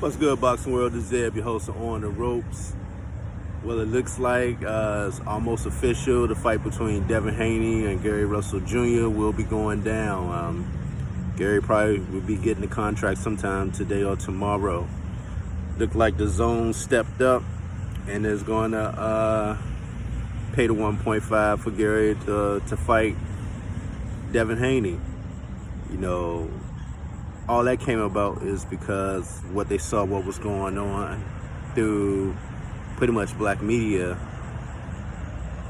What's good, Boxing World? This is Zeb, your host of On the Ropes. Well, it looks like it's almost official. The fight between Devin Haney and Gary Russell Jr. will be going down. Gary probably will be getting the contract sometime today or tomorrow. Look like the zone stepped up and is going to pay the 1.5 for Gary to fight Devin Haney. You know, all that came about is because what they saw what was going on through pretty much black media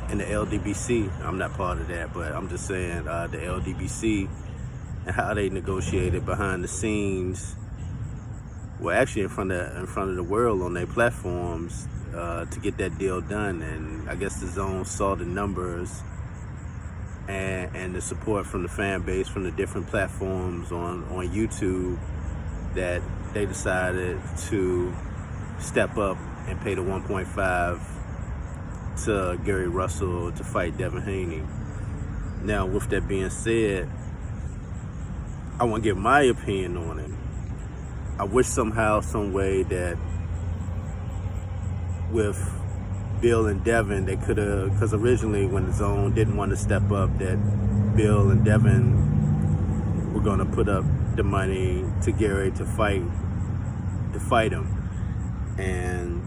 and the LDBC. I'm not part of that, but I'm just saying the LDBC and how they negotiated behind the scenes. Well, actually in front of the world on their platforms to get that deal done. And I guess the zone saw the numbers and the support from the fan base from the different platforms on YouTube, that they decided to step up and pay the 1.5 to Gary Russell to fight Devin Haney. Now, with that being said, I want to give my opinion on it. I wish somehow, some way that with Bill and Devin, they could have, because originally when the zone didn't want to step up, that Bill and Devin were going to put up the money to Gary to fight him. And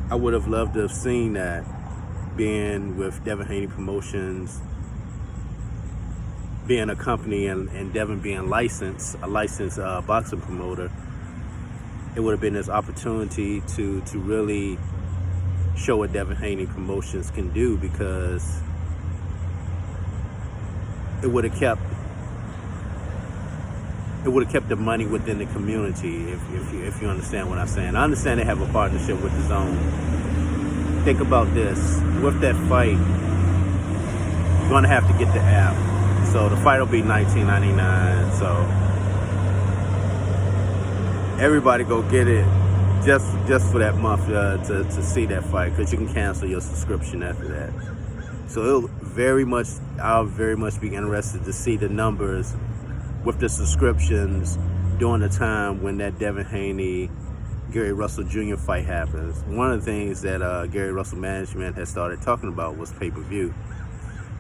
I would have loved to have seen that, being with Devin Haney Promotions, being a company, and Devin being a licensed boxing promoter. It would have been this opportunity to really show what Devin Haney Promotions can do, because it would have kept the money within the community, if you understand what I'm saying. I understand they have a partnership with the zone. Think about this. With that fight, you're going to have to get the app. So the fight will be $19.99. So everybody go get it just for that month to see that fight, because you can cancel your subscription after that. So I'll very much be interested to see the numbers with the subscriptions during the time when that Devin Haney Gary Russell Jr. fight happens. One of the things that Gary Russell management has started talking about was pay-per-view.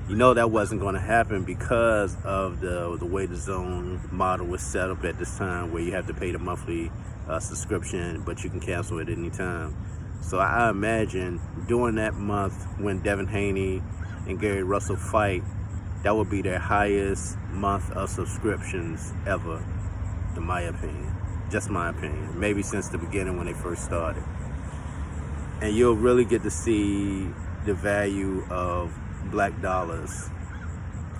You know that wasn't going to happen because of the way the zone model was set up at this time, where you have to pay the monthly subscription, but you can cancel it any time. So I imagine during that month when Devin Haney and Gary Russell fight, that would be their highest month of subscriptions ever, in my opinion. Just my opinion. Maybe since the beginning when they first started. And you'll really get to see the value of black dollars.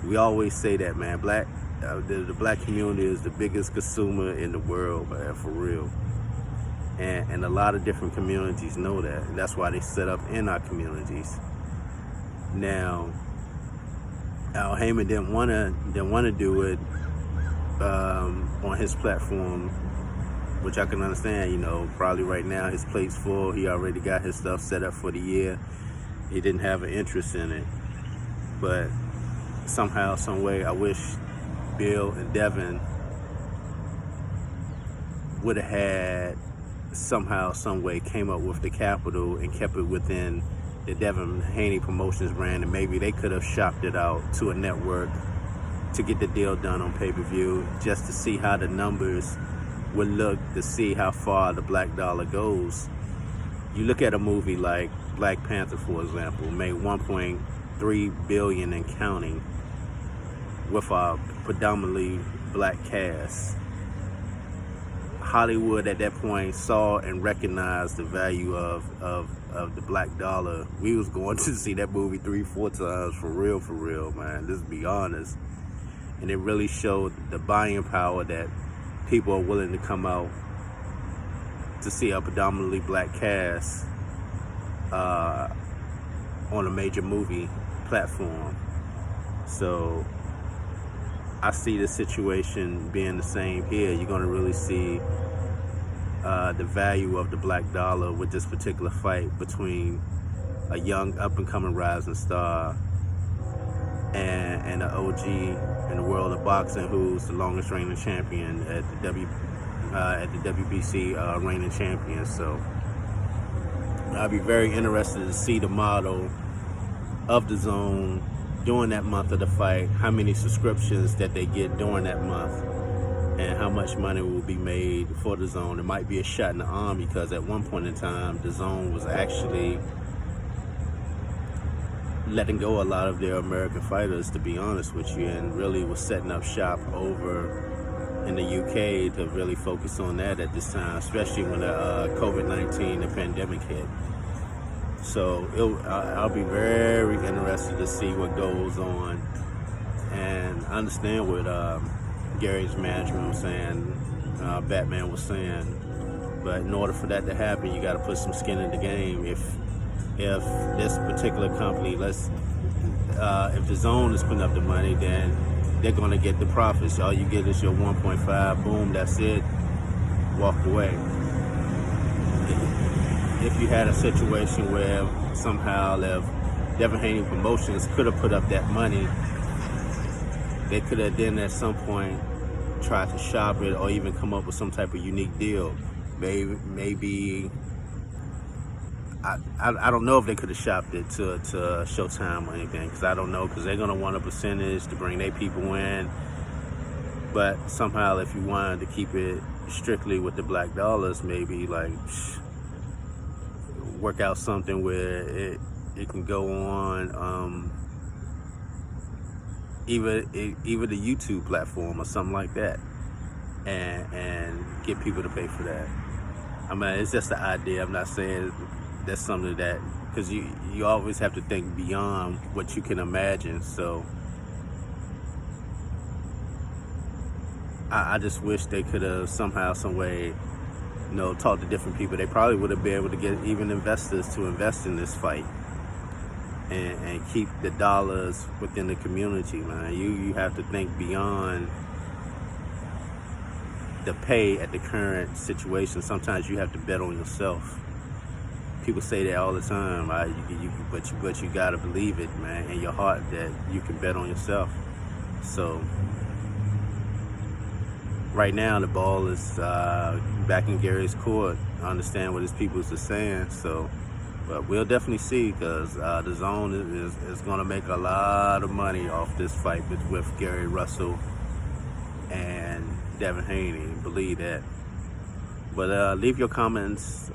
We always say that, man. The black community is the biggest consumer in the world, man, for real. And a lot of different communities know that. And that's why they set up in our communities. Now, Al Heyman didn't want to do it on his platform, which I can understand. You know, probably right now his plate's full. He already got his stuff set up for the year. He didn't have an interest in it. But somehow, some way, I wish Bill and Devin would have had somehow, some way, came up with the capital and kept it within the Devin Haney Promotions brand, and maybe they could have shopped it out to a network to get the deal done on pay-per-view, just to see how the numbers would look, to see how far the black dollar goes. You look at a movie like Black Panther, for example, made $1.3 billion and counting, with a predominantly black cast. Hollywood at that point saw and recognized the value of the black dollar. We was going to see that movie 3-4 times, for real, man. Let's be honest. And it really showed the buying power that people are willing to come out to see a predominantly black cast on a major movie platform. So I see the situation being the same here. You're going to really see the value of the black dollar with this particular fight between a young up-and-coming rising star and an OG in the world of boxing, who's the longest reigning champion at the WBC reigning champion. So I'll be very interested to see the model of the Zone during that month of the fight, how many subscriptions that they get during that month, and how much money will be made for the Zone. It might be a shot in the arm, because at one point in time, the Zone was actually letting go a lot of their American fighters, to be honest with you, and really was setting up shop over in the UK to really focus on that at this time, especially when the COVID-19, the pandemic hit. So I'll be very interested to see what goes on, and I understand what Gary's management was saying, Batman was saying, but in order for that to happen, you got to put some skin in the game. If this particular company, if the Zone is putting up the money, then they're going to get the profits. All you get is your 1.5, boom, that's it, walk away. If you had a situation where somehow if Devin Haney Promotions could have put up that money, they could have then at some point tried to shop it or even come up with some type of unique deal. Maybe I don't know if they could have shopped it to Showtime or anything, because I don't know, because they're going to want a percentage to bring their people in. But somehow if you wanted to keep it strictly with the black dollars, maybe like work out something where it can go on either the YouTube platform or something like that, and get people to pay for that. I mean, it's just an idea. I'm not saying that's something that, because you always have to think beyond what you can imagine. So I just wish they could have somehow, some way, talk to different people. They probably would have been able to get even investors to invest in this fight and keep the dollars within the community, man. You have to think beyond the pay at the current situation. Sometimes you have to bet on yourself. People say that all the time, but you gotta believe it, man, in your heart, that you can bet on yourself. So right now the ball is back in Gary's court. I understand what his people are saying, so, but we'll definitely see, because the Zone is going to make a lot of money off this fight with Gary Russell and Devin Haney, believe that. But leave your comments,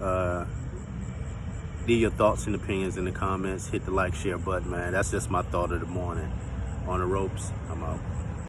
leave your thoughts and opinions in the comments. Hit the like, share button, man. That's just my thought of the morning. On the ropes, I'm out.